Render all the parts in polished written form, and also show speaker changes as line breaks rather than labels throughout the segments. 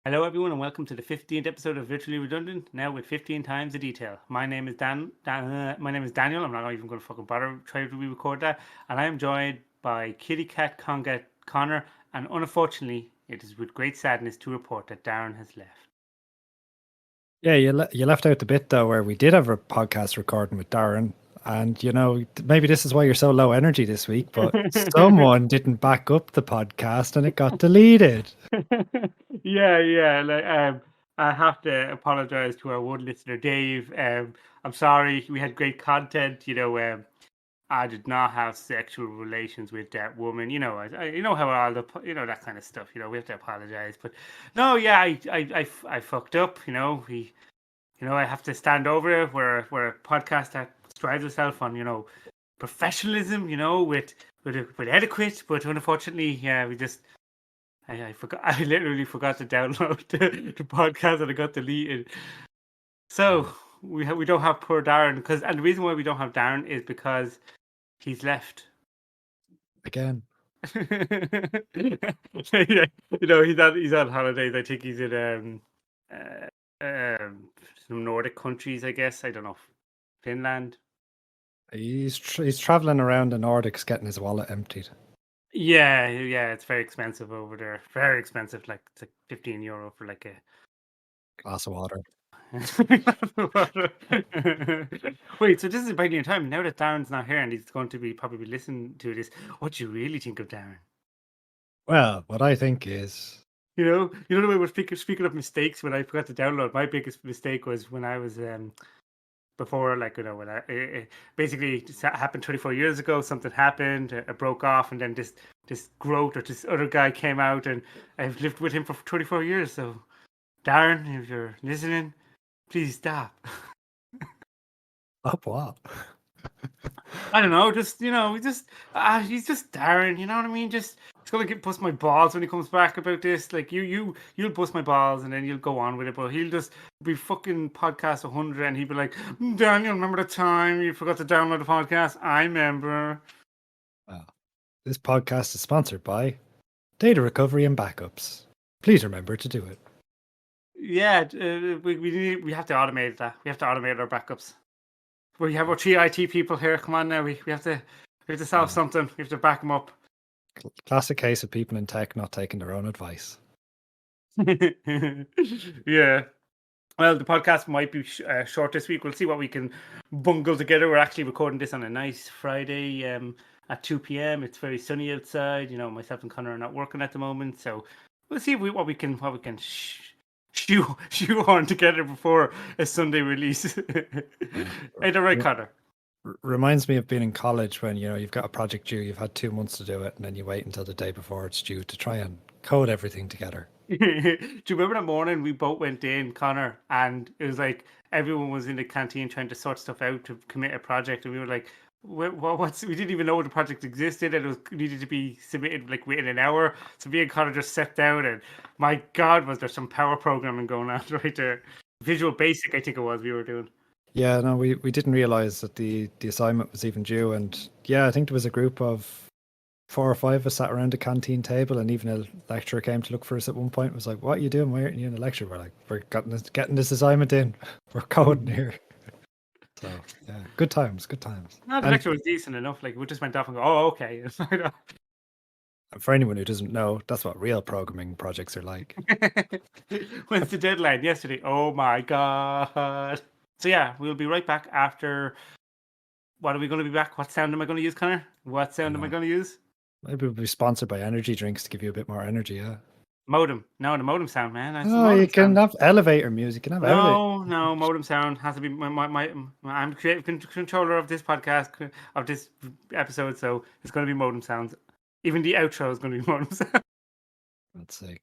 Hello, everyone, and welcome to the 15th episode of Virtually Redundant. Now with 15 times the detail. My name is my name is Daniel. I'm not even going to fucking bother trying to re-record that. And I am joined by Kitty Cat Conor. And unfortunately, it is with great sadness to report that Darren has left.
Yeah, you left out the bit though where we did have a podcast recording with Darren, and maybe this is why you're so low energy this week. But someone didn't back up the podcast, and it got deleted.
Yeah. I have to apologize to our one listener, Dave. I'm sorry. We had great content. I did not have sexual relations with that woman. You know how all the that kind of stuff. We have to apologize. But no, yeah, I fucked up. I have to stand over it. We're a podcast that strives itself on professionalism. With adequate. But unfortunately, yeah, I forgot. I literally forgot to download the podcast and it got deleted. So we don't have poor Darren and the reason why we don't have Darren is because he's left
again.
Yeah, he's on holidays. I think he's in some Nordic countries. I guess I don't know, Finland.
He's traveling around the Nordics, getting his wallet emptied.
Yeah, it's very expensive over there. Very expensive. It's like €15 for like a
glass of water.
Wait, so this is about your time. Now that Darren's not here and he's going to be probably listening to this, what do you really think of Darren?
Well, what I think is,
the way we're speaking of mistakes, when I forgot to download, my biggest mistake was when I was before, when it basically happened 24 years ago. Something happened, it broke off, and then this growth or this other guy came out, and I've lived with him for 24 years. So, Darren, if you're listening, please stop.
Stop what?
I don't know, he's just Darren, you know what I mean? He's gonna bust my balls when he comes back about this. Like you'll bust my balls and then you'll go on with it, but he'll just be fucking podcast 100 and he'll be like, Daniel, remember the time you forgot to download the podcast? I remember.
This podcast is sponsored by Data Recovery and Backups. Please remember to do it.
Yeah, we have to automate that. We have to automate our backups. We have our three IT people here. Come on now, we have to solve something. We have to back them up.
Classic case of people in tech not taking their own advice.
Yeah. Well, the podcast might be short this week. We'll see what we can bungle together. We're actually recording this on a nice Friday at 2 p.m. It's very sunny outside. Myself and Conor are not working at the moment, so we'll see what we can shoe on together before a Sunday release. Ain't that right, Conor?
Reminds me of being in college when you've got a project due, you've had 2 months to do it, and then you wait until the day before it's due to try and code everything together.
Do you remember that morning we both went in, Conor, and it was like everyone was in the canteen trying to sort stuff out to commit a project, and we were like, we didn't even know the project existed, and it needed to be submitted like within an hour. So me and Conor just sat down, and my God, was there some power programming going on right there? Visual Basic, I think it was we were doing.
Yeah, no, we didn't realize that the assignment was even due, and yeah, I think there was a group of 4 or 5 of us sat around a canteen table, and even a lecturer came to look for us at one point. Was like, "What are you doing? Why aren't you in the lecture?" We're like, "We're getting this assignment in. We're coding here." So yeah, good times.
No, the lecture was decent enough. Like we just went off and go, "Oh, okay."
For anyone who doesn't know, that's what real programming projects are like.
When's the deadline? Yesterday. Oh my God. So yeah, we'll be right back after. What are we going to be back? What sound am I going to use, Conor? What sound am I going to use?
Maybe we'll be sponsored by energy drinks to give you a bit more energy, yeah.
Modem. No, the modem sound, man.
You can have elevator music. You can have
No, modem sound has to be I'm the creative controller of this podcast, of this episode, so it's going to be modem sounds. Even the outro is going to be modem sound.
Let's see.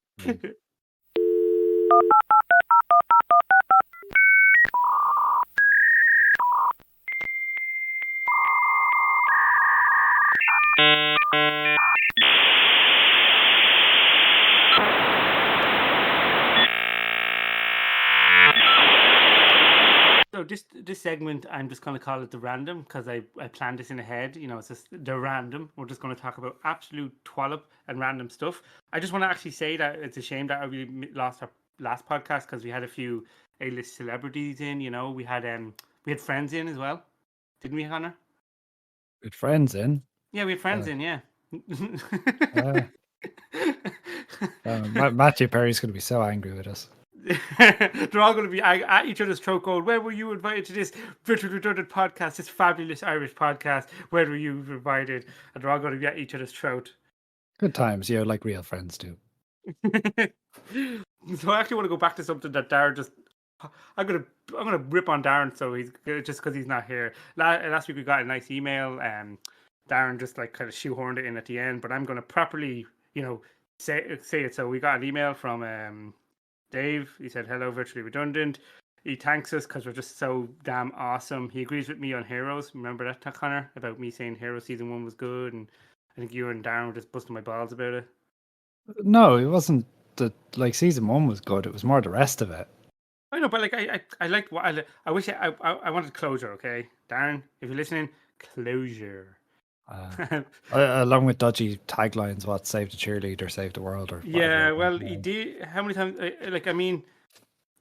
So this segment, I'm just going to call it the random because I planned this in ahead. It's just the random. We're just going to talk about absolute twallop and random stuff. I just want to actually say that it's a shame that I really lost our last podcast because we had a few A-list celebrities in. You know, we had friends in as well, didn't we, Connor?
With friends in.
Yeah, we had friends in. Yeah.
Matthew Perry's going to be so angry with us.
They're all going to be at each other's throat going, where were you invited to this virtually redundant podcast, this fabulous Irish podcast? Where were you invited? And they're all going to be at each other's throat.
Good times, yeah, like real friends do.
So I actually want to go back to something that Darren just. I'm gonna rip on Darren, so he's just because he's not here. Last week we got a nice email. Darren just like kind of shoehorned it in at the end, but I'm gonna properly, say it. So we got an email from Dave. He said, "Hello, virtually redundant." He thanks us because we're just so damn awesome. He agrees with me on Heroes. Remember that, Connor, about me saying Heroes season 1 was good, and I think you and Darren were just busting my balls about it.
No, it wasn't. Like season 1 was good. It was more the rest of it.
I know, but like I liked what I wish I wanted closure. Okay, Darren, if you're listening, closure.
Along with dodgy taglines, what save the cheerleader, save the world, or
yeah. Well, he did. How many times?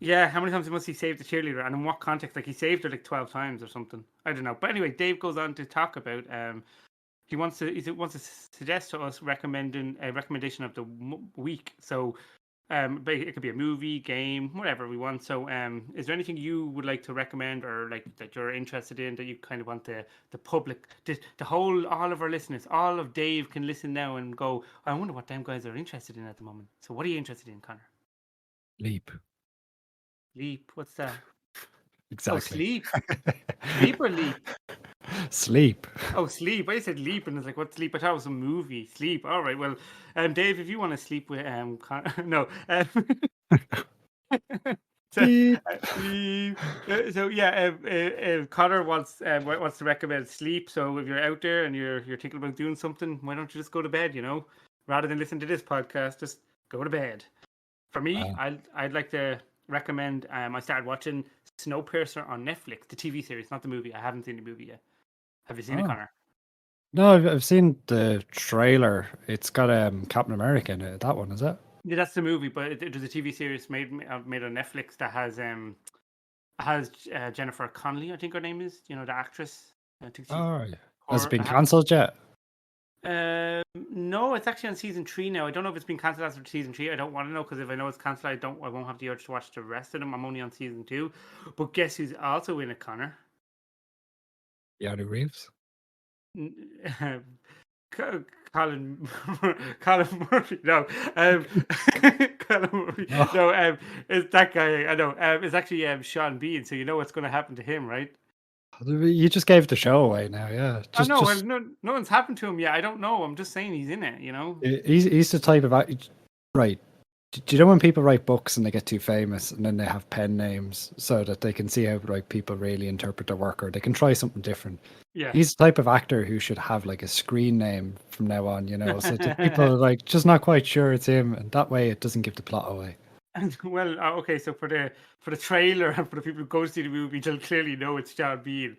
Yeah, how many times must he save the cheerleader, and in what context? Like he saved her like 12 times or something. I don't know. But anyway, Dave goes on to talk about he wants to suggest to us recommending a recommendation of the week. So it could be a movie, game, whatever we want. So is there anything you would like to recommend, or like that you're interested in, that you kind of want the public, all of our listeners, all of Dave can listen now and go, I wonder what them guys are interested in at the moment. So what are you interested in, Connor?
Leap.
What's that?
Exactly.
Oh, sleep. Sleep or leap?
Sleep.
Oh, sleep. I said leap, and it's like, what sleep? I thought it was a movie. Sleep. All right. Well, Dave, if you want to sleep with no. Sleep. So yeah, Conor wants to recommend sleep. So if you're out there and you're thinking about doing something, why don't you just go to bed? Rather than listen to this podcast, just go to bed. For me, I'd like to recommend. I started watching Snowpiercer on Netflix, the TV series, not the movie. I haven't seen the movie yet. Have you seen it, Connor?
No, I've seen the trailer. It's got Captain America in it. That one, is it?
Yeah, that's the movie, but there's a TV series made on Netflix that has Jennifer Connelly, I think her name is. The actress. I think
has it been cancelled yet?
No, it's actually on season 3 now. I don't know if it's been cancelled after season 3. I don't want to know, because if I know it's cancelled, I won't have the urge to watch the rest of them. I'm only on season 2. But guess who's also in it, Connor?
Keanu Reeves.
Colin Murphy. No, Colin Murphy. No, it's that guy. I know. It's actually Sean Bean. So you know what's going to happen to him, right?
You just gave the show away now, yeah.
Well, no one's happened to him yet. I don't know. I'm just saying he's in it.
He's the type of right. Do you know when people write books and they get too famous and then they have pen names so that they can see how people really interpret their work, or they can try something different?
Yeah.
He's the type of actor who should have like a screen name from now on, so that people are just not quite sure it's him, and that way it doesn't give the plot away.
Well, okay, so for the trailer and for the people who go to see the movie, they'll clearly know it's Sean Bean.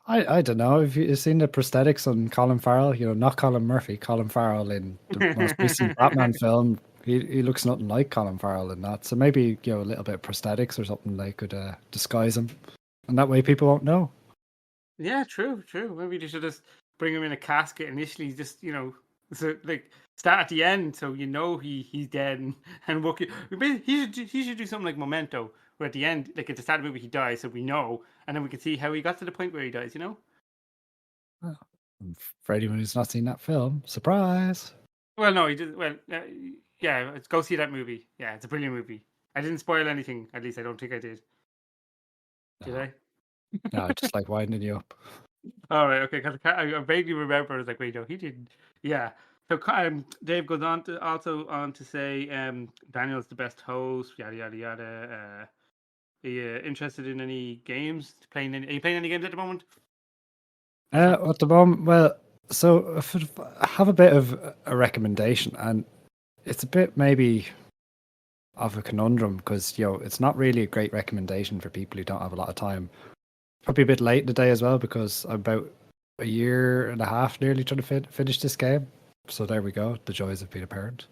I don't know. Have you seen the prosthetics on Colin Farrell? Not Colin Murphy, Colin Farrell in the most recent Batman film. He looks nothing like Colin Farrell in that. So maybe a little bit of prosthetics or something, they could disguise him, and that way people won't know.
Yeah, true. Maybe they should just bring him in a casket initially, just so like start at the end, so he's dead and walk. He should do something like Memento, where at the end, like at the start of the movie, he dies, so we know, and then we can see how he got to the point where he dies.
For anyone who's not seen that film, surprise.
Well, no, he did. Well, yeah, let's go see that movie. Yeah, it's a brilliant movie. I didn't spoil anything. At least I don't think I did. Did I?
No, just like winding you up.
All right, okay. Because I vaguely remember, I was like, wait, no, he didn't. Yeah. So Dave goes on to say, Daniel's the best host. Yada yada yada. Are you interested in any games? Are you playing any games at the moment?
At the moment, well, so I have a bit of a recommendation, and it's a bit maybe of a conundrum, because it's not really a great recommendation for people who don't have a lot of time. Probably a bit late in the day as well, because I'm about a year and a half nearly trying to finish this game. So there we go, the joys of being a parent.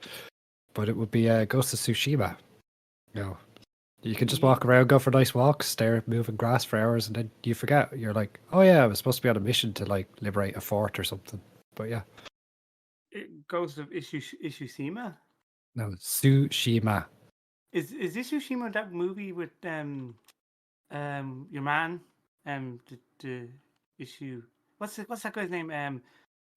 but it would be Ghost of Tsushima. You know, you can just
Ye-
walk around, go for nice walks, stare at moving grass for hours, and then you forget. You're like, oh yeah, I was supposed to be on a mission to like liberate a fort or something. But yeah,
Ghost of Ishishima.
no, Tsushima.
Is Ishishima that movie with your man the issue? What's that guy's name?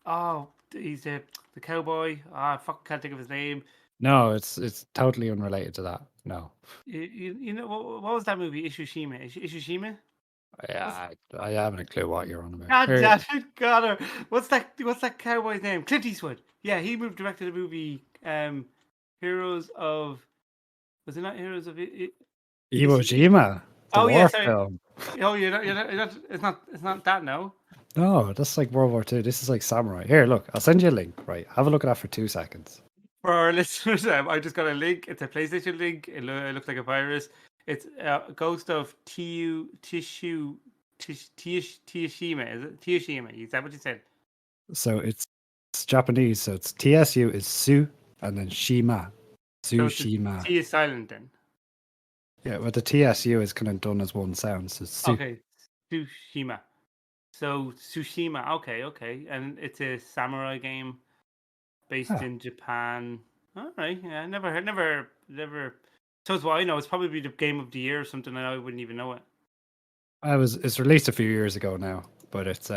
Oh, he's the cowboy. Ah, I fucking can't think of his name.
No, it's totally unrelated to that. No.
You know what was that movie? Ishishima.
Yeah, I haven't a clue what you're on about.
God
Here,
damn it, Connor. What's that cowboy's name? Clint Eastwood. Yeah, he directed the movie Heroes of, was it not Heroes of
Iwo Jima, the
Oh yeah,
war
sorry.
film.
Oh, it's not that, no.
No, that's like World War II. This is like samurai. Here, look, I'll send you a link. Right, have a look at that for 2 seconds.
For our listeners, I just got a link. It's a PlayStation link. It looks like a virus. It's Ghost of Tishishima. Is it Tishima? Is that what you said?
So it's Japanese. So it's TSU is Su and then Shima.
So it's the
Tsushima.
T is silent then.
Yeah, but the TSU is kind of done as one sound. So Su.
Okay, Tsushima. So Tsushima. Okay, and it's a samurai game based
Ah,
in Japan. All right, yeah, never. So it's what I know. It's probably the game of the year or something, and I wouldn't even know it.
it's released a few years ago now, but it's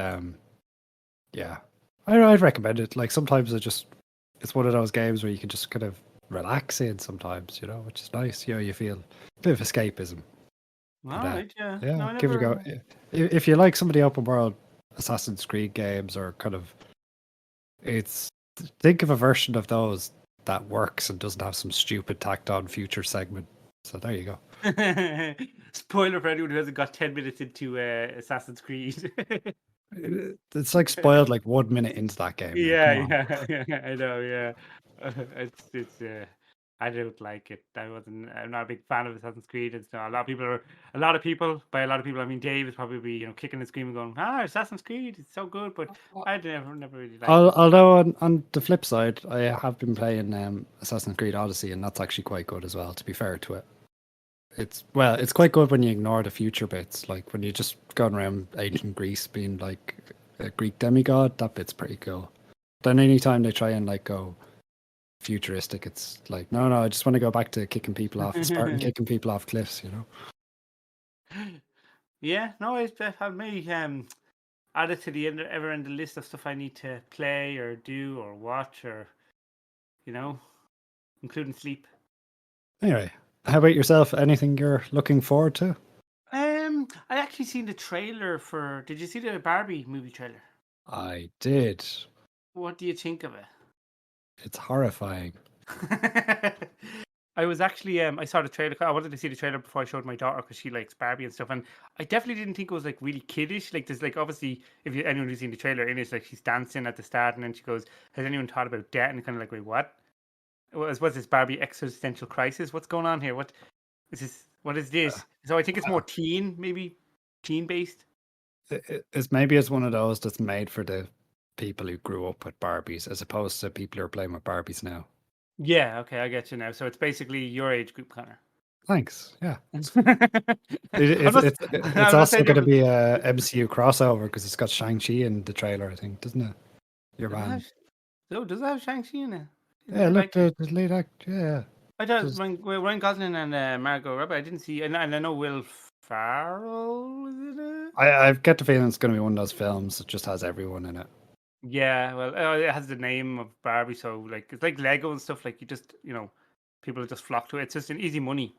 yeah, I'd recommend it. Like sometimes it's one of those games where you can just kind of relax in sometimes, which is nice. You feel a bit of escapism.
All
But,
right, yeah.
yeah,
No, I
give it a go.
never.
If you like some of the open world Assassin's Creed games or kind of, think of a version of those that works and doesn't have some stupid tacked on future segment. So there you go.
Spoiler for anyone who hasn't got 10 minutes into Assassin's Creed.
It's like spoiled like 1 minute into that game now. Come on.
yeah, I know, yeah. It's I don't like it. I'm not a big fan of Assassin's Creed. It's not, a lot of people, by a lot of people I mean Dave is probably kicking and screaming going, Assassin's Creed, it's so good, but I never really liked it.
Although on the flip side, I have been playing Assassin's Creed Odyssey, and that's actually quite good as well. To be fair to it, it's quite good when you ignore the future bits, like when you're just going around ancient Greece being like a Greek demigod. That bit's pretty cool. Then anytime they try and like go futuristic, it's like no, I just want to go back to kicking people off, Spartan kicking people off cliffs.
Yeah, no, I have me added to the ever-ending list of stuff I need to play or do or watch or including sleep.
Anyway, how about yourself? Anything you're looking forward to?
I actually seen the trailer for. Did you see the Barbie movie trailer?
I did.
What do you think of it?
It's horrifying.
I was actually I saw the trailer. I wanted to see the trailer before I showed my daughter because she likes Barbie and stuff, and I definitely didn't think it was like really kiddish. Like there's like obviously if anyone who's seen the trailer in it's like she's dancing at the start and then she goes, "Has anyone thought about death?" And kind of like, "Wait, what? What's this Barbie existential crisis? What's going on here? What is this? What is this?" So I think it's more maybe teen based.
It's one of those that's made for the people who grew up with Barbies, as opposed to people who are playing with Barbies now.
Yeah, okay, I get you now. So it's basically your age group, Connor.
Thanks. Yeah,
I'm
it's
not
also
saying
going to be a MCU crossover because it's got Shang-Chi in the trailer, I think, doesn't it? Your man.
does it have Shang-Chi in it?
Yeah, look, the lead actor. Yeah.
I thought
Just,
Ryan Gosling and Margot Robbie. I didn't see, and I know Will Ferrell is it?
I get the feeling it's going to be one of those films that just has everyone in it.
Yeah, well, it has the name of Barbie, so like it's like Lego and stuff. Like you just people just flock to it. It's just an easy money.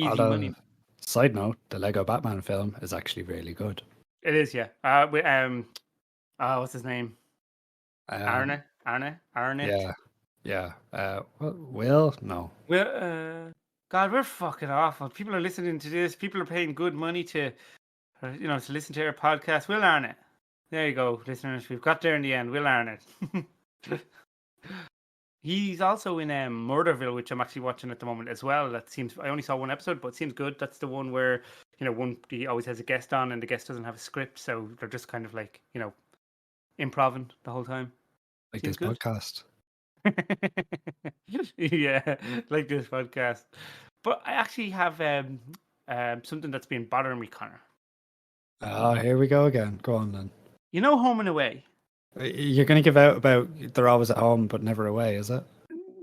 Although, side note, the Lego Batman film is actually really good.
It is, yeah. What's his name? Arne.
Yeah. Will? No.
God, we're fucking awful. People are listening to this. People are paying good money to listen to our podcast. Will Arne. There you go, listeners. We've got there in the end. Will Arne. He's also in Murderville, which I'm actually watching at the moment as well. I only saw one episode, but it seems good. That's the one where he always has a guest on, and the guest doesn't have a script, so they're just kind of like improving the whole time.
Like
Seems
this
good.
podcast.
Yeah, like this podcast. But I actually have something that's been bothering me, Connor.
Oh, here we go again. Go on then.
You know, Home and Away.
You're going to give out about they're always at home but never away, is it?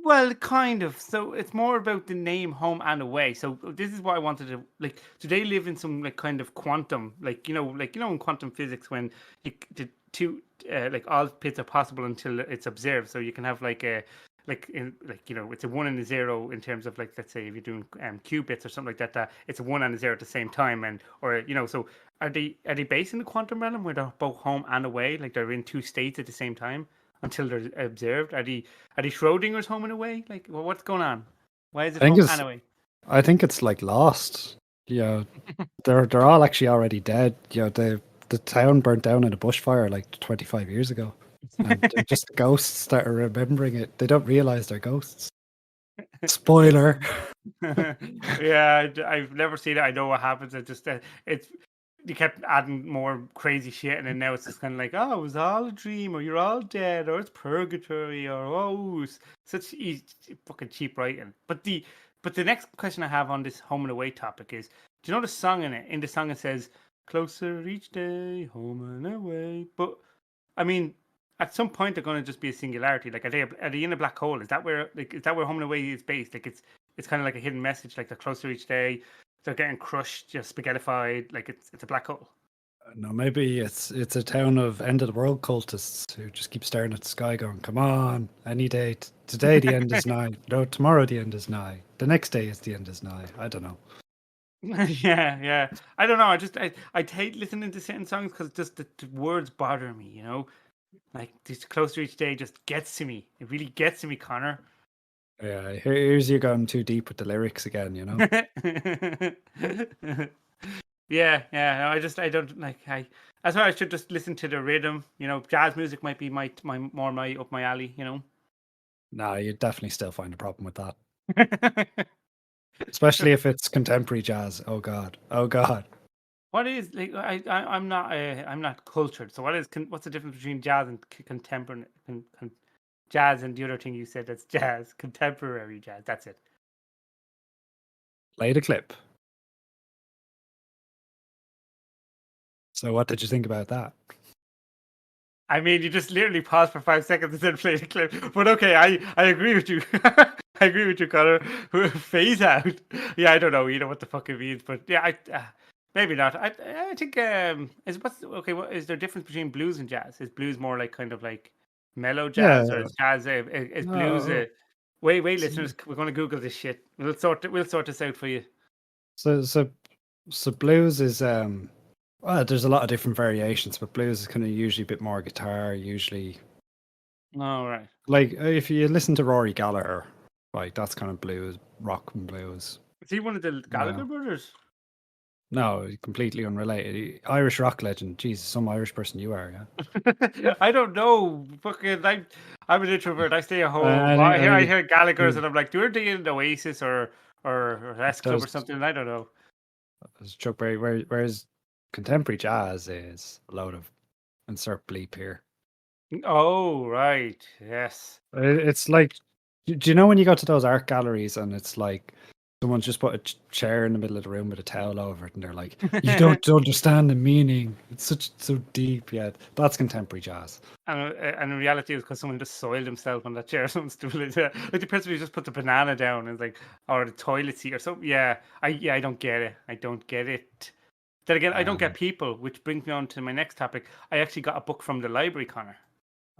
Well, kind of. So it's more about the name Home and Away. So this is what I wanted to like. Do they live in some like kind of quantum, like in quantum physics when the two like all bits are possible until it's observed. So you can have like a it's a one and a zero in terms of like, let's say if you're doing qubits or something like that, that it's a one and a zero at the same time, and or so are they based in the quantum realm where they're both home and away, like they're in two states at the same time until they're observed? Are they Schrodinger's home and away? Like, well, what's going on? Why is
I
it
think
home
it's
and away?
I think it's like Lost. Yeah, they're all actually already dead. The town burnt down in a bushfire like 25 years ago, and they're just ghosts that are remembering it. They don't realize they're ghosts. Spoiler.
Yeah, I've never seen it. I know what happens. It just it's you kept adding more crazy shit, and then now it's just kind of like, oh, it was all a dream, or you're all dead, or it's purgatory, or oh, such easy, fucking cheap writing. But the next question I have on this home and away topic is, do you know the song in it? In the song it says, "Closer each day, home and away." But I mean, at some point they're going to just be a singularity. Like, are they in a black hole? Is that where home and away is based? Like, it's kind of like a hidden message. Like, they're closer each day. They're getting crushed, just spaghettified. Like, it's a black hole.
No, maybe it's a town of end of the world cultists who just keep staring at the sky, going, "Come on, any day. Today the end is nigh. No, tomorrow the end is nigh. The next day is the end is nigh." I don't know.
Yeah, yeah. I don't know. I hate listening to certain songs because just the words bother me. Like, this closer each day just gets to me. It really gets to me, Connor.
Yeah, here's you going too deep with the lyrics again.
Yeah, yeah. No, I don't like. That's why I should just listen to the rhythm. Jazz music might be my up my alley.
Nah, you definitely still find a problem with that, especially if it's contemporary jazz. Oh God, oh God.
What is like? I'm not cultured. So what's the difference between jazz and contemporary jazz and the other thing you said that's jazz, contemporary jazz? That's it.
Play the clip. So, what did you think about that?
I mean, you just literally paused for 5 seconds and then played the clip. But okay, I agree with you. I agree with you, Connor. Phase out. Yeah, I don't know. You know what the fuck it means, but yeah, maybe not. I think What is there a difference between blues and jazz? Is blues more like kind of like mellow jazz, or
Yeah,
is jazz is blues?
no.
Wait,
So,
listeners, we're going to Google this shit. We'll sort this out for you.
so, so, so blues is well, there's a lot of different variations, but blues is kind of usually a bit more guitar. Usually,
All right.
like if you listen to Rory Gallagher, like that's kind of blues, rock and blues.
Is he one of the Gallagher
No,
brothers?
no, completely unrelated. Irish rock legend. Jesus, some Irish person you are, yeah.
I don't know. Fucking, I'm an introvert. I stay at home.
I think
I hear Gallagher's,
he-
and I'm like, do they in Oasis or S Club or
there's
something? I don't know.
Chuck Berry. Whereas contemporary jazz is a load of insert bleep here.
Oh, right. Yes.
It's like, do you know when you go to those art galleries and it's like someone's just put a chair in the middle of the room with a towel over it, and they're like, "You don't understand the meaning. It's so deep." Yeah, that's contemporary jazz.
And in reality, it was because someone just soiled himself on that chair. Someone stool it. Like the person who just put the banana down and like, or the toilet seat or something. Yeah, I don't get it. I don't get it. Then again, I don't get
Um,
people, which brings me on to my next topic. I actually got a book from the library, Connor.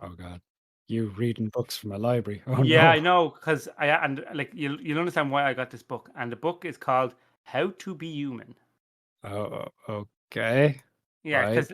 oh God, you reading books from a library? Oh
Yeah, I
no.
know, because like you'll understand why I got this book, and the book is called "How to Be Human."
Oh, okay,
Yeah,
right.
because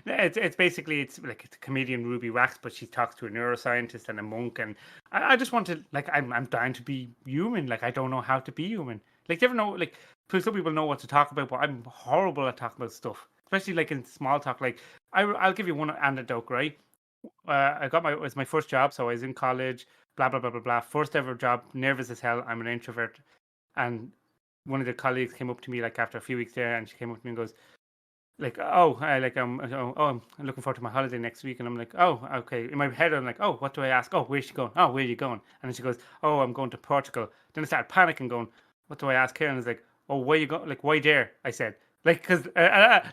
it's basically it's a comedian Ruby Wax, but she talks to a neuroscientist and a monk, and I just want to like I'm dying to be human. Like I don't know how to be human. Like do you ever know like 'cause some people know what to talk about, but I'm horrible at talking about stuff, especially like in small talk. Like I'll give you one anecdote, right? It was my first job, so I was in college. Blah blah blah blah blah. First ever job, nervous as hell. I'm an introvert, and one of the colleagues came up to me like after a few weeks there, and she came up to me and goes, like I'm looking forward to my holiday next week, and I'm like, oh, okay. In my head, I'm like, oh, what do I ask? Oh, where's she going? Oh, where are you going? And then she goes, oh, I'm going to Portugal. Then I started panicking, going, what do I ask her? And it's like, oh, where you going? Like, why there? I said. Like, because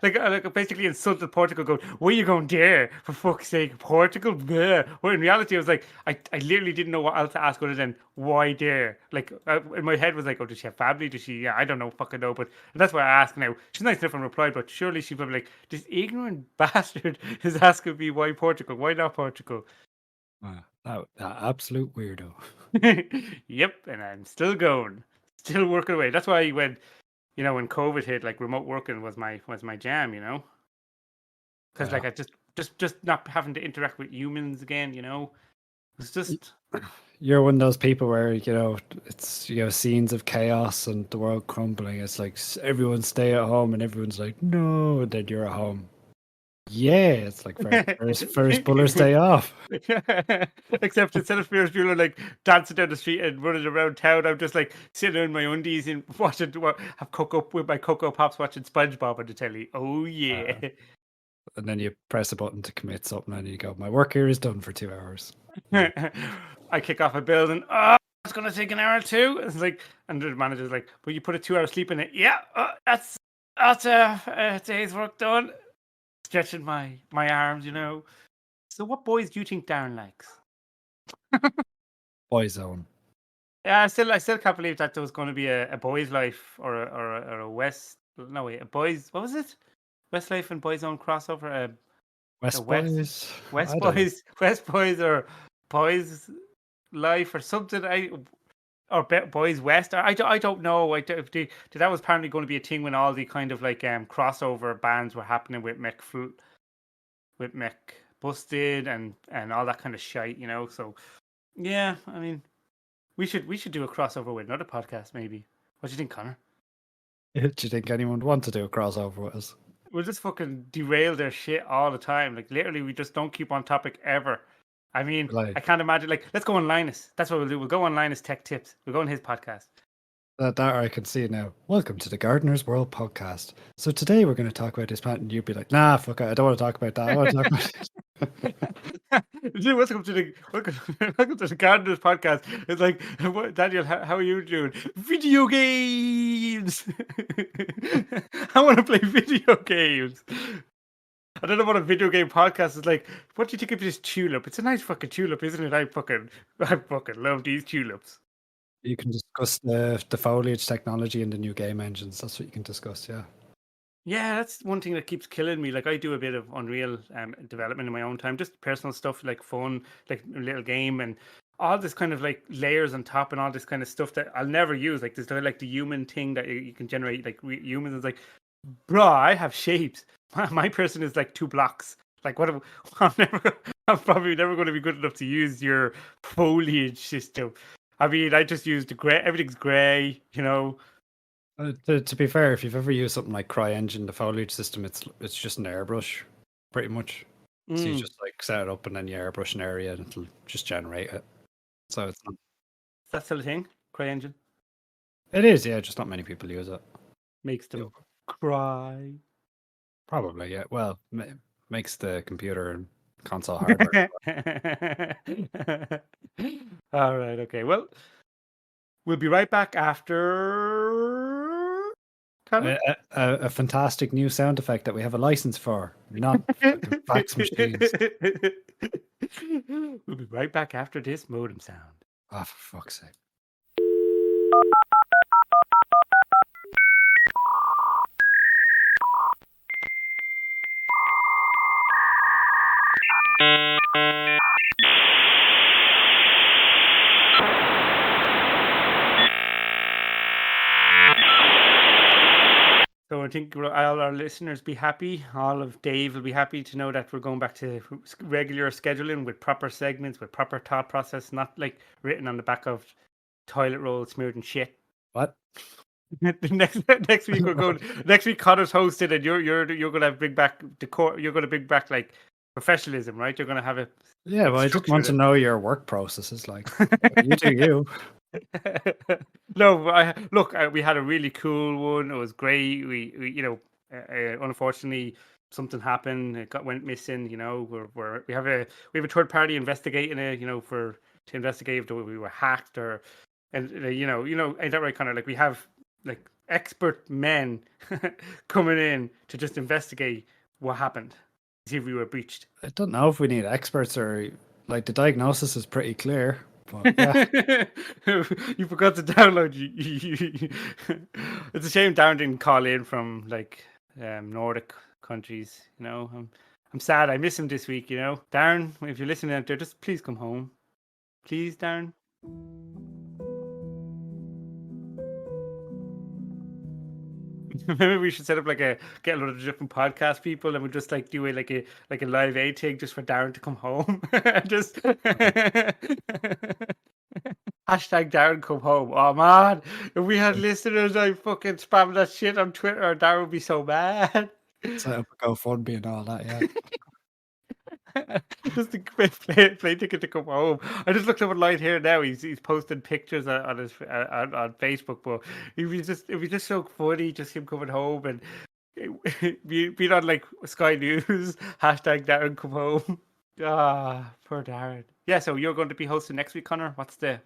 like basically insulted Portugal, going, where you going there? For fuck's sake, Portugal? Bleh. Where in reality, I was like, I literally didn't know what else to ask other than why there. Like, in my head was like, oh, does she have family? Does she? Yeah, I don't know, fucking know. But that's why I ask now. She's nice enough and replied, but surely she'd probably like, this ignorant bastard is asking me why Portugal? Why not Portugal?
That absolute weirdo.
Yep, and I'm still going, still working away. That's why when when COVID hit, like remote working was my jam, because like I just not having to interact with humans again, it's just
You're one of those people where it's scenes of chaos and the world crumbling. It's like everyone stay at home, and everyone's like, no, and then you're at home. Yeah, it's like Ferris Buller's Day Off.
Except instead of Ferris Bueller like dancing down the street and running around town, I'm just like sitting in my undies and watching, have cocoa with my Cocoa Pops, watching SpongeBob on the telly. Oh yeah.
And then you press a button to commit something, and you go, my work here is done for 2 hours.
I kick off a building. Oh, it's gonna take an hour or two. It's like, and the manager's like, "But you put a 2 hour sleep in it." Yeah, that's a day's work done. Stretching my arms, So, what boys do you think Darren likes?
Boyzone.
Yeah, I still can't believe that there was going to be a boys' life or a West. No wait, a boys. What was it? Westlife and Boyzone crossover.
West Boys.
West Boys, West Boys, or Boys Life or something. Boys West. I don't know. That was apparently going to be a thing when all the kind of like crossover bands were happening with Mech Busted and all that kind of shite, So yeah, I mean, we should do a crossover with another podcast, maybe. What do you think, Connor?
Do you think anyone would want to do a crossover with us?
We'll just fucking derail their shit all the time. Like literally, we just don't keep on topic ever. I mean, I can't imagine. Like, let's go on Linus. That's what we'll do. We'll go on Linus Tech Tips. We'll go on his podcast.
That I can see now. Welcome to the Gardener's World podcast. So today we're going to talk about this plant, and you'd be like, "Nah, fuck it. I don't want to talk about that. I want to talk about
welcome to the Gardener's podcast." It's like, Daniel, how are you doing? Video games. I want to play video games. I don't know what a video game podcast is like. What do you think of this tulip? It's a nice fucking tulip, isn't it? I fucking love these tulips.
You can discuss the foliage technology and the new game engines. That's what you can discuss, yeah.
Yeah, that's one thing that keeps killing me. Like I do a bit of Unreal development in my own time, just personal stuff, like fun, like a little game, and all this kind of like layers on top and all this kind of stuff that I'll never use. Like there's like the human thing that you can generate, like humans. It's like, bro, I have shapes. My person is like 2 blocks. Like what? I'm probably never going to be good enough to use your foliage system. I mean, I just use the gray. Everything's gray,
To be fair, if you've ever used something like CryEngine, the foliage system, it's just an airbrush, pretty much. So you just like set it up and then you airbrush an area and it'll just generate it. So it's not...
That's still a thing, CryEngine.
It is, yeah. Just not many people use it.
Makes them cry.
Probably, yeah. Well, makes the computer and console hardware.
All right, okay. Well, we'll be right back after
a fantastic new sound effect that we have a license for, not fax machines.
We'll be right back after this modem sound.
Oh, for fuck's sake.
So I think all our listeners be happy. All of Dave will be happy to know that we're going back to regular scheduling with proper segments, with proper thought process, not like written on the back of toilet roll smeared in shit.
What?
next week we're going. Next week Connor's hosted, and you're going to bring back decor. You're going to bring back like professionalism, right? You're going to have it.
Yeah, well, I just want to know your work processes. Like, you do you.
No, we had a really cool one. It was great. We Unfortunately, something happened. Went missing. We have a third party investigating it. To investigate if we were hacked or, and ain't that right, Connor? Like we have like expert men coming in to just investigate what happened, see if we were breached.
I don't know if we need experts or like the diagnosis is pretty clear. But yeah,
You forgot to download. It's a shame Darren didn't call in from like Nordic countries. I'm sad. I miss him this week. Darren, if you're listening out there, just please come home, please, Darren. Maybe we should set up get a lot of different podcast people, and we just like do a live A thing just for Darren to come home. Just hashtag Darren come home. Oh man, if we had listeners, I fucking spam that shit on Twitter. Darren would be so mad.
set up a GoFundMe and all that. Yeah.
Just to play ticket to come home. I just looked up online here now. He's posting pictures on his on Facebook, but it was just so funny, just him coming home and being on like Sky News hashtag Darren come home. Ah, poor Darren. Yeah, so you're going to be hosting next week, Connor. What's the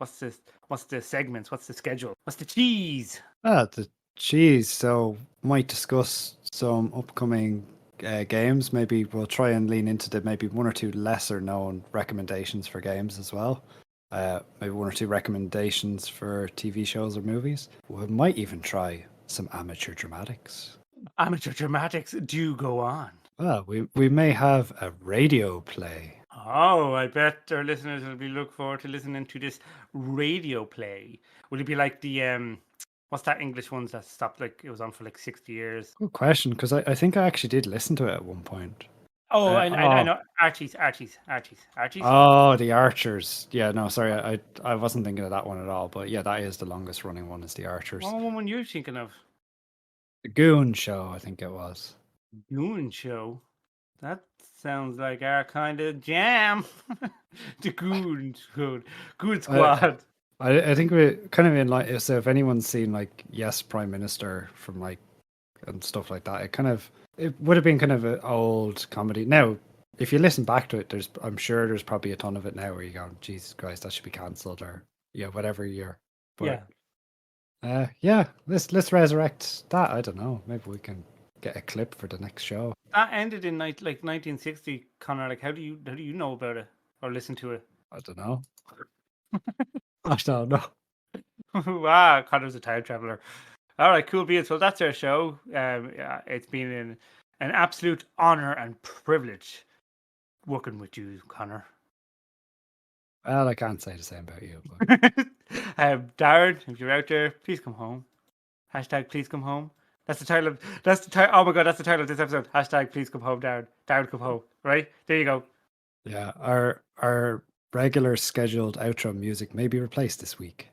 segments? What's the schedule? What's the cheese?
The cheese. So might discuss some upcoming games. Maybe we'll try and lean into maybe one or two lesser known recommendations for games as well. Maybe one or two recommendations for TV shows or movies. We might even try some amateur dramatics.
Amateur dramatics do go on.
Well, we may have a radio play.
Oh, I bet our listeners will be look forward to listening to this radio play. Will it be like the what's that English ones that stopped, like it was on for like 60 years?
Good question, because I think I actually did listen to it at one point.
Oh, I know. Archies.
Oh, the Archers. Yeah, no, sorry, I wasn't thinking of that one at all. But yeah, that is the longest running one, is the Archers.
What one were you thinking of?
The Goon Show, I think it was.
Goon Show? That sounds like our kind of jam. The Goon Squad.
I think we kind of in like, so if anyone's seen like Yes Prime Minister from like and stuff like that, it would have been kind of an old comedy. Now, if you listen back to it, I'm sure there's probably a ton of it now where you go, Jesus Christ, that should be cancelled, or whatever year. But, yeah, let's resurrect that. I don't know. Maybe we can get a clip for the next show.
That ended in 1960, Connor. Like, how do you know about it or listen to it?
I don't know. I don't know.
Wow, Connor's a time traveler. All right, cool beans. Well, that's our show. It's been an absolute honor and privilege working with you, Connor.
Well, I can't say the same about you. But...
Darren, if you're out there, please come home. Hashtag please come home. That's the title. Oh my god, that's the title of this episode. Hashtag please come home, Darren. Darren, come home. Right there, you go.
Yeah, our regular scheduled outro music may be replaced this week.